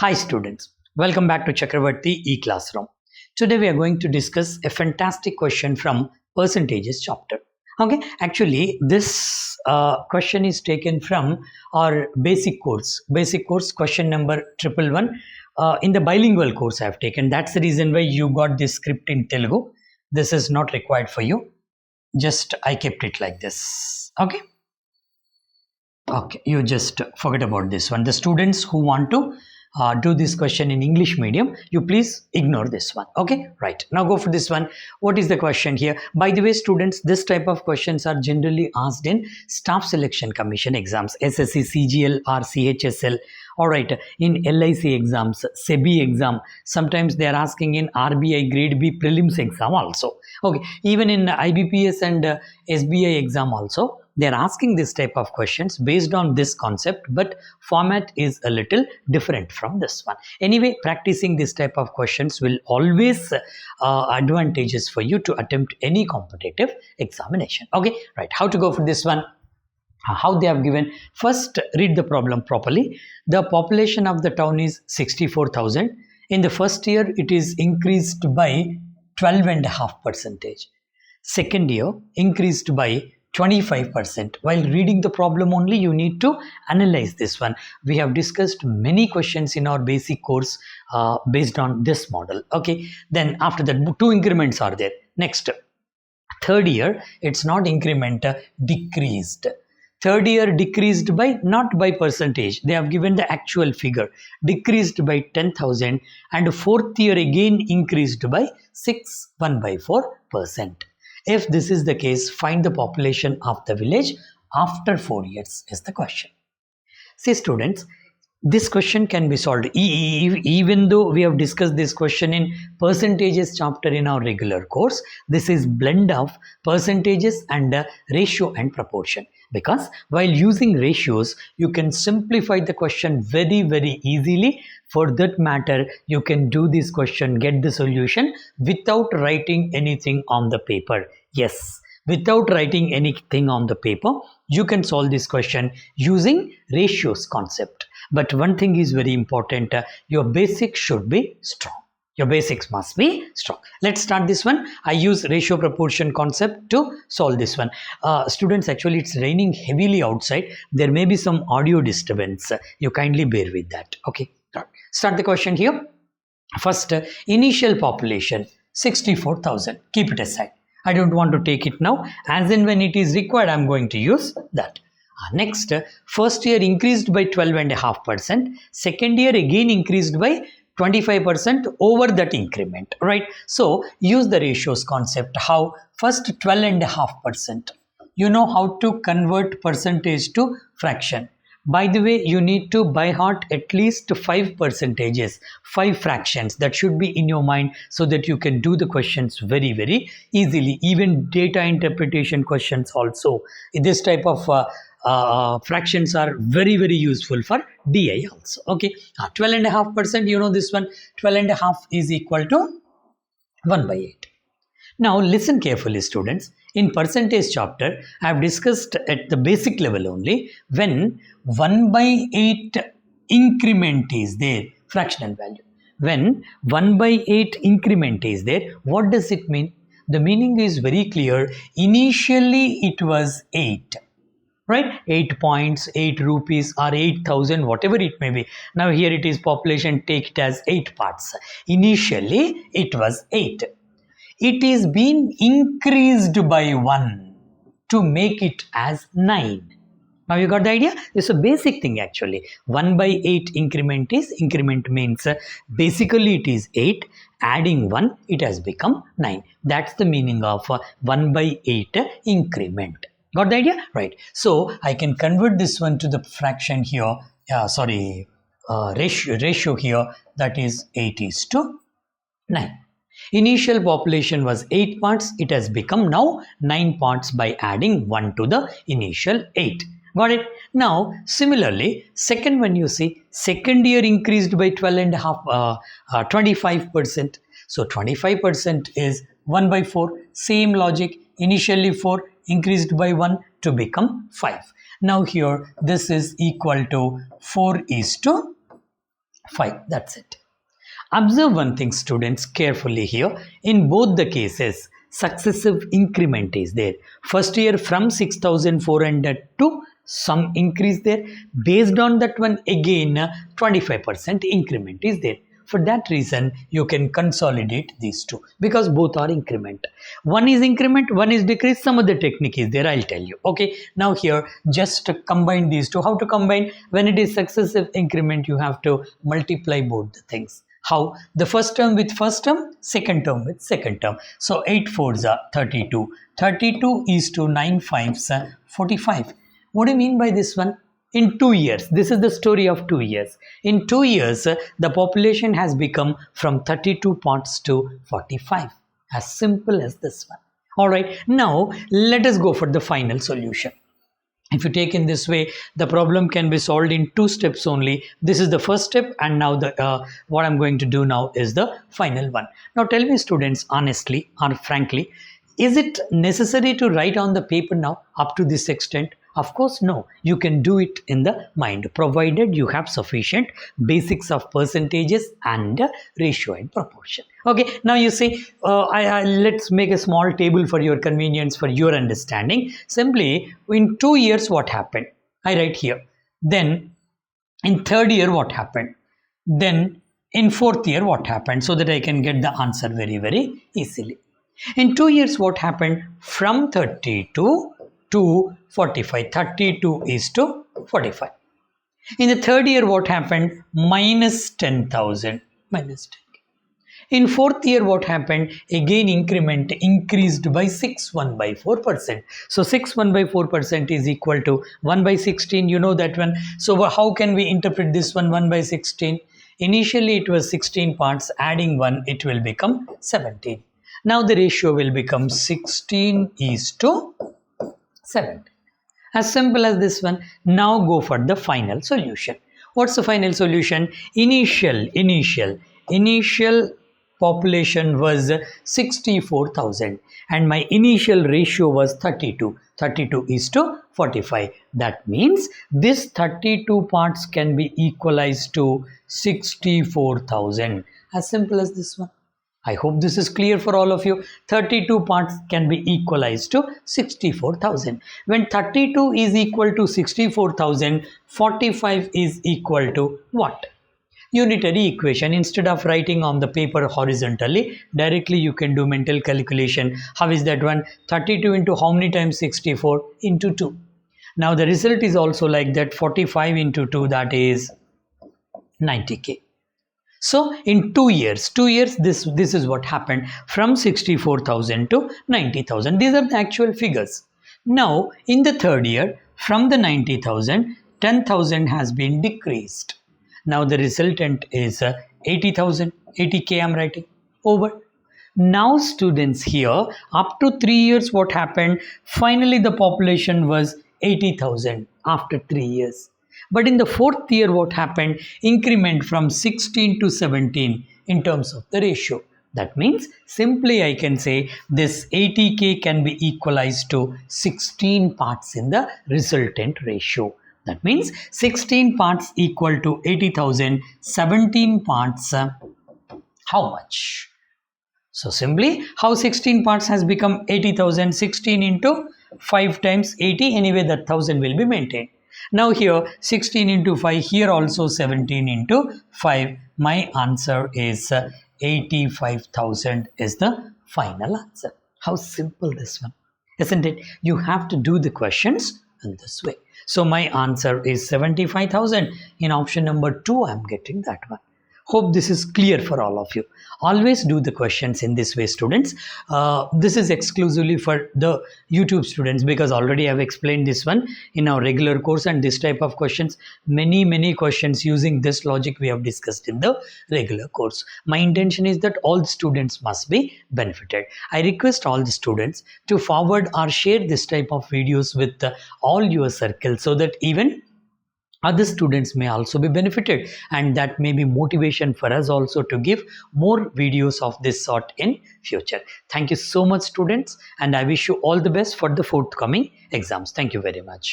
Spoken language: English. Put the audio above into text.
Hi students, welcome back to Chakravarthy E Classroom. Today we are going to discuss a fantastic question from percentages chapter. Okay, actually this question is taken from our basic course question number 111. In the bilingual course I have taken. That's the reason why you got this script in Telugu. This is not required for you. Just I kept it like this. Okay, you just forget about this one. The students who want to do this question in English medium, you please ignore this one. Okay, right, now go for this one. What is the question here? By the way students, this type of questions are generally asked in staff selection commission exams, SSC CGL or CHSL. All right, in LIC exams, SEBI exam, sometimes they are asking in RBI Grade B prelims exam also. Okay, even in IBPS and SBI exam also they are asking this type of questions based on this concept, but format is a little different from this one. Anyway, practicing this type of questions will always advantages for you to attempt any competitive examination. Okay, right, how to go for this one? How they have given? First, read the problem properly. The population of the town is 64,000. In the first year, it is increased by 12.5%. Second year, increased by 25%. While reading the problem only, you need to analyze this one. We have discussed many questions in our basic course based on this model. Okay, then after that, two increments are there. Next, third year, it's not increment, decreased. Third year decreased by, not by percentage, they have given the actual figure, decreased by 10,000, and fourth year again increased by 6.14%. If this is the case, find the population of the village after 4 years is the question. See students, this question can be solved even though we have discussed this question in percentages chapter in our regular course. This is blend of percentages and ratio and proportion, because while using ratios you can simplify the question very easily. For that matter, you can do this question, get the solution without writing anything on the paper. Yes, without writing anything on the paper, you can solve this question using ratios concept. But one thing is very important, your basics should be strong. Your basics must be strong. Let's start this one. I use ratio proportion concept to solve this one. Students, actually it's raining heavily outside. There may be some audio disturbance. You kindly bear with that. Okay, start the question here. First, initial population 64,000. Keep it aside. I don't want to take it now. As and when it is required, I am going to use that. Next, first year increased by 12.5%. Second year again increased by 25% over that increment, right? So use the ratios concept. How? First 12.5%. You know how to convert percentage to fraction. By the way, you need to by heart at least 5 percentages, 5 fractions. That should be in your mind so that you can do the questions very easily. Even data interpretation questions also. This type of fractions are very useful for DI also. Okay, 12.5%, you know this one, 12.5 is equal to 1/8. Now listen carefully students. In percentage chapter, I have discussed at the basic level only, when 1/8 increment is there, fractional value. When 1/8 increment is there, what does it mean? The meaning is very clear. Initially it was 8. Right, 8 points, 8 rupees or 8,000, whatever it may be. Now here it is population, take it as 8 parts. Initially it was 8. It is being increased by 1 to make it as 9. Now you got the idea? It's a basic thing actually. 1/8 increment means basically it is 8. Adding 1, it has become 9. That's the meaning of 1/8 increment. Got the idea? Right. So I can convert this one to the fraction here. Ratio here, that is 8:9. Initial population was 8 parts. It has become now 9 parts by adding 1 to the initial 8. Got it? Now similarly, second one, you see, second year increased by 25%. So 25% is 1/4. Same logic. Initially 4, increased by 1 to become 5. Now here this is equal to 4:5. 5. That's it. Observe one thing, students, carefully here. In both the cases, successive increment is there. First year from 6,400 to some increase there. Based on that one, again 25% increment is there. For that reason, you can consolidate these two because both are increment. One is increment, one is decrease. Some other technique is there, I'll tell you. Okay, now here just combine these two. How to combine? When it is successive increment, you have to multiply both the things. How? The first term with first term, second term with second term. So 8 fours are 32. 32 is to 9 fives are 45. What do you mean by this one? In 2 years, this is the story of 2 years. In 2 years, the population has become from 32 parts to 45. As simple as this one. Alright, now let us go for the final solution. If you take in this way, the problem can be solved in 2 steps only. This is the first step, and now the what I'm going to do now is the final one. Now tell me, students, honestly or frankly, is it necessary to write on the paper now up to this extent? Of course, no. You can do it in the mind, provided you have sufficient basics of percentages and ratio and proportion. Okay, now you see, let's make a small table for your convenience, for your understanding. Simply, in 2 years, what happened? I write here. Then, in 3rd year, what happened? Then, in 4th year, what happened? So that I can get the answer very, very easily. In 2 years, what happened? From 32 to 45. 32 is to 45. In the 3rd year, what happened? Minus 10,000. Minus 10. In 4th year, what happened? Again, increment increased by 1/4%. So 1/4% is equal to 1/16. You know that one. So how can we interpret this one? 1/16. Initially, it was 16 parts. Adding 1, it will become 17. Now the ratio will become 16 is to 7. As simple as this one. Now go for the final solution. What's the final solution? Initial population was 64,000 and my initial ratio was 32. 32 is to 45. That means this 32 parts can be equalized to 64,000. As simple as this one. I hope this is clear for all of you. 32 parts can be equalized to 64,000. When 32 is equal to 64,000, 45 is equal to what? Unitary equation. Instead of writing on the paper horizontally, directly you can do mental calculation. How is that one? 32 into how many times 64? Into 2. Now the result is also like that. 45 into 2, that is 90k. So in 2 years, this is what happened from 64,000 to 90,000. These are the actual figures. Now in the 3rd year, from the 90,000, 10,000 has been decreased. Now the resultant is 80,000, 80k I'm writing over. Now students, here up to 3 years, what happened? Finally the population was 80,000 after 3 years. But in the 4th year, what happened? Increment from 16 to 17 in terms of the ratio. That means simply I can say this 80k can be equalized to 16 parts in the resultant ratio. That means 16 parts equal to 80,000, 17 parts, how much? So simply how 16 parts has become 80,000, 16 into 5 times 80, anyway that 1000 will be maintained. Now here 16 into 5, here also 17 into 5. My answer is 85,000 is the final answer. How simple this one, isn't it? You have to do the questions in this way. So my answer is 75,000. In option number 2, I am getting that one. Hope this is clear for all of you. Always do the questions in this way, students. This is exclusively for the YouTube students because already I have explained this one in our regular course, and this type of questions, many questions using this logic we have discussed in the regular course. My intention is that all the students must be benefited. I request all the students to forward or share this type of videos with all your circles so that even other students may also be benefited, and that may be motivation for us also to give more videos of this sort in future. Thank you so much, students, and I wish you all the best for the forthcoming exams. Thank you very much.